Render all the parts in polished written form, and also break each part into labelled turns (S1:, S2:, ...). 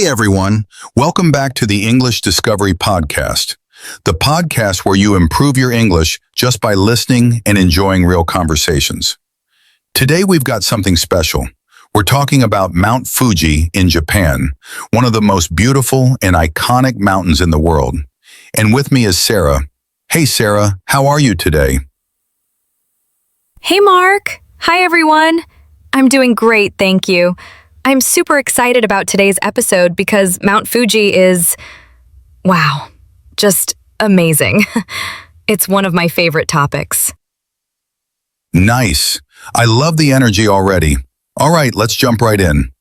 S1: Hey everyone, welcome back to the English Discovery Podcast, the podcast where you improve your English just by listening and enjoying real conversations. Today we've got something special. We're talking about Mount Fuji in Japan, one of the most beautiful and iconic mountains in the world. And with me is Sarah. Hey Sarah, how are you today?
S2: Hey Mark! Hi everyone! I'm doing great, thank you. I'm super excited about today's episode because Mount Fuji is, wow, just amazing. It's one of my favorite topics.
S1: Nice. I love the energy already. All right, let's jump right in.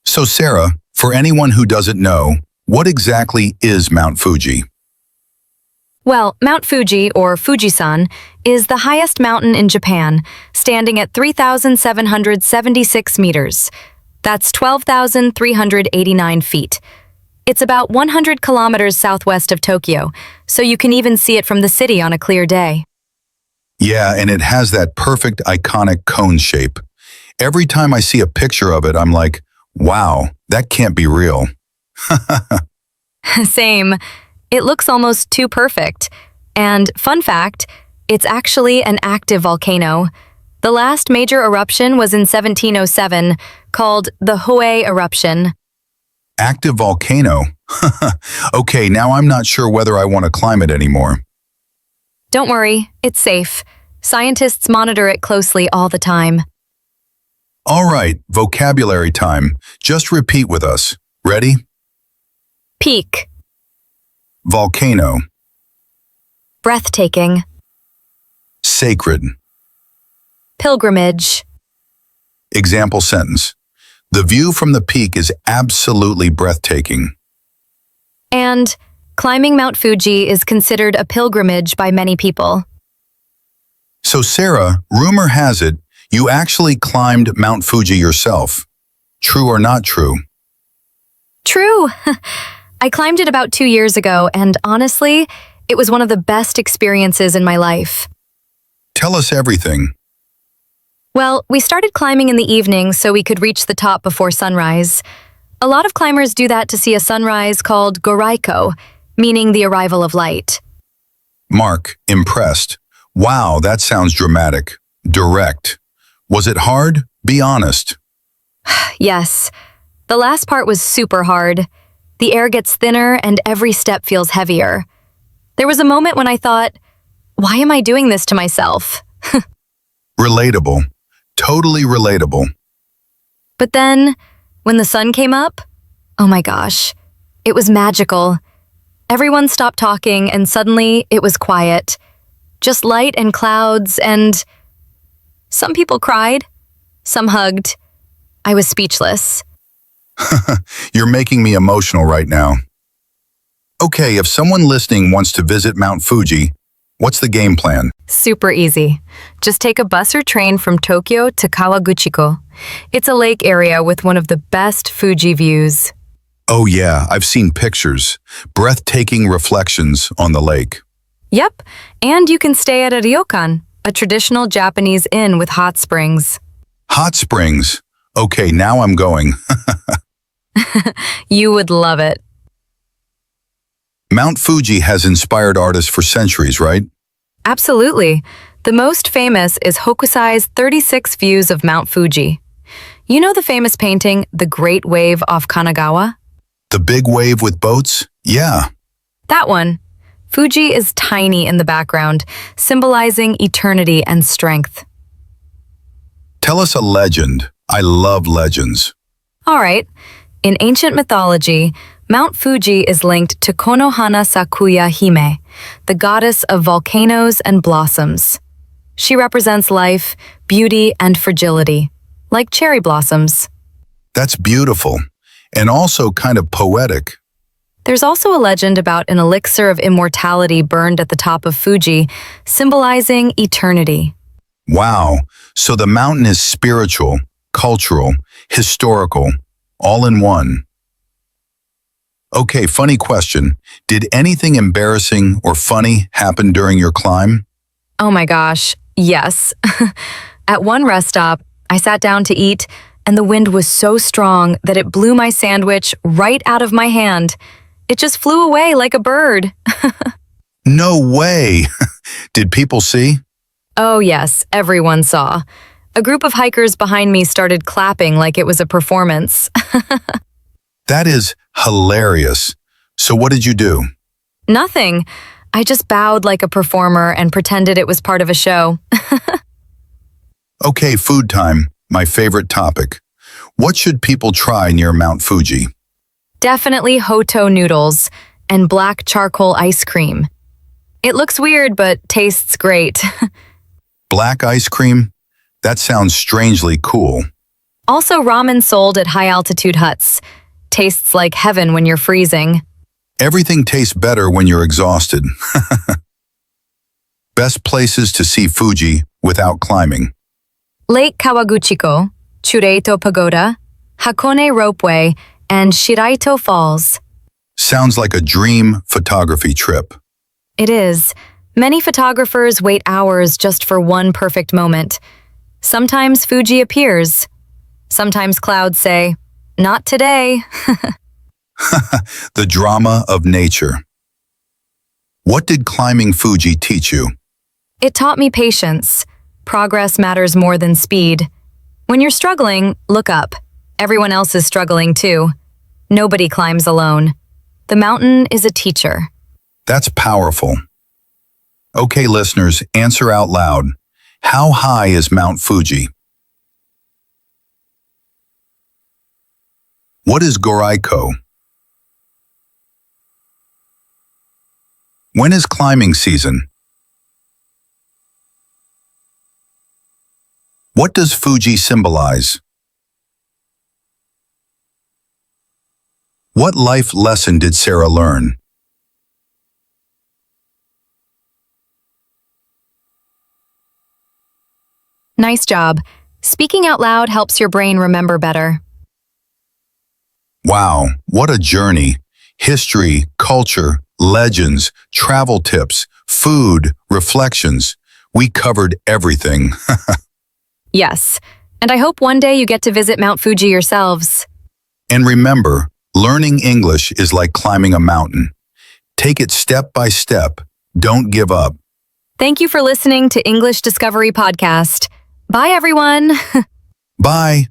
S1: So Sarah, for anyone who doesn't know, what exactly is Mount Fuji?
S2: Well, Mount Fuji, or Fujisan, is the highest mountain in Japan, standing at 3,776 meters. That's 12,389 feet. It's about 100 kilometers southwest of Tokyo, so you can even see it from the city on a clear day.
S1: Yeah, and it has that perfect iconic cone shape. Every time I see a picture of it, I'm like, wow, that can't be real.
S2: Same. It looks almost too perfect. And fun fact, it's actually an active volcano. The last major eruption was in 1707, called the Hue eruption.
S1: Active volcano? Okay, now I'm not sure whether I want to climb it anymore.
S2: Don't worry, it's safe. Scientists monitor it closely all the time.
S1: All right, vocabulary time. Just repeat with us. Ready?
S2: Peak.
S1: Volcano.
S2: Breathtaking.
S1: Sacred.
S2: Pilgrimage.
S1: Example sentence. The view from the peak is absolutely breathtaking.
S2: And climbing Mount Fuji is considered a pilgrimage by many people.
S1: So Sarah, rumor has it, you actually climbed Mount Fuji yourself. True or not true?
S2: True. I climbed it about 2 years ago, and honestly, it was one of the best experiences in my life.
S1: Tell us everything.
S2: Well, we started climbing in the evening so we could reach the top before sunrise. A lot of climbers do that to see a sunrise called Goraiko, meaning the arrival of light.
S1: Mark, impressed. Wow, that sounds dramatic. Direct. Was it hard? Be honest.
S2: Yes. The last part was super hard. The air gets thinner and every step feels heavier. There was a moment when I thought, why am I doing this to myself?
S1: Relatable. Totally relatable.
S2: But then, when the sun came up, oh my gosh, it was magical. Everyone stopped talking and suddenly it was quiet. Just light and clouds and some people cried, some hugged. I was speechless.
S1: You're making me emotional right now. Okay, if someone listening wants to visit Mount Fuji, what's the game plan?
S2: Super easy. Just take a bus or train from Tokyo to Kawaguchiko. It's a lake area with one of the best Fuji views.
S1: Oh yeah, I've seen pictures. Breathtaking reflections on the lake.
S2: Yep, and you can stay at a ryokan, a traditional Japanese inn with hot springs.
S1: Hot springs. Okay, now I'm going.
S2: You would love it.
S1: Mount Fuji has inspired artists for centuries, right?
S2: Absolutely. The most famous is Hokusai's 36 Views of Mount Fuji. You know the famous painting, The Great Wave off Kanagawa?
S1: The big wave with boats? Yeah.
S2: That one. Fuji is tiny in the background, symbolizing eternity and strength.
S1: Tell us a legend. I love legends.
S2: All right. In ancient mythology, Mount Fuji is linked to Konohana Sakuya Hime, the goddess of volcanoes and blossoms. She represents life, beauty, and fragility, like cherry blossoms.
S1: That's beautiful, and also kind of poetic.
S2: There's also a legend about an elixir of immortality burned at the top of Fuji, symbolizing eternity.
S1: Wow, so the mountain is spiritual, cultural, historical, all in one. Okay, funny question. Did anything embarrassing or funny happen during your climb?
S2: Oh my gosh, yes. At one rest stop, I sat down to eat, and the wind was so strong that it blew my sandwich right out of my hand. It just flew away like a bird.
S1: No way! Did people see?
S2: Oh, yes, everyone saw. A group of hikers behind me started clapping like it was a performance.
S1: That is hilarious. So what did you do?
S2: Nothing. I just bowed like a performer and pretended it was part of a show.
S1: Okay, food time, my favorite topic. What should people try near Mount Fuji?
S2: Definitely Hoto noodles and black charcoal ice cream. It looks weird, but tastes great.
S1: Black ice cream? That sounds strangely cool.
S2: Also ramen sold at high-altitude huts. Tastes like heaven when you're freezing.
S1: Everything tastes better when you're exhausted. Best places to see Fuji without climbing.
S2: Lake Kawaguchiko, Chureito Pagoda, Hakone Ropeway, and Shiraito Falls.
S1: Sounds like a dream photography trip.
S2: It is. Many photographers wait hours just for one perfect moment. Sometimes Fuji appears. Sometimes clouds say, "Not today."
S1: The drama of nature. What did climbing Fuji teach you?
S2: It taught me patience. Progress matters more than speed. When you're struggling, look up. Everyone else is struggling too. Nobody climbs alone. The mountain is a teacher.
S1: That's powerful. Okay, listeners, answer out loud. How high is Mount Fuji? What is Goraiko? When is climbing season? What does Fuji symbolize? What life lesson did Sarah learn?
S2: Nice job. Speaking out loud helps your brain remember better.
S1: Wow, what a journey. History, culture, legends, travel tips, food, reflections. We covered everything.
S2: Yes, and I hope one day you get to visit Mount Fuji yourselves.
S1: And remember, learning English is like climbing a mountain. Take it step by step. Don't give up.
S2: Thank you for listening to English Discovery Podcast. Bye, everyone.
S1: Bye.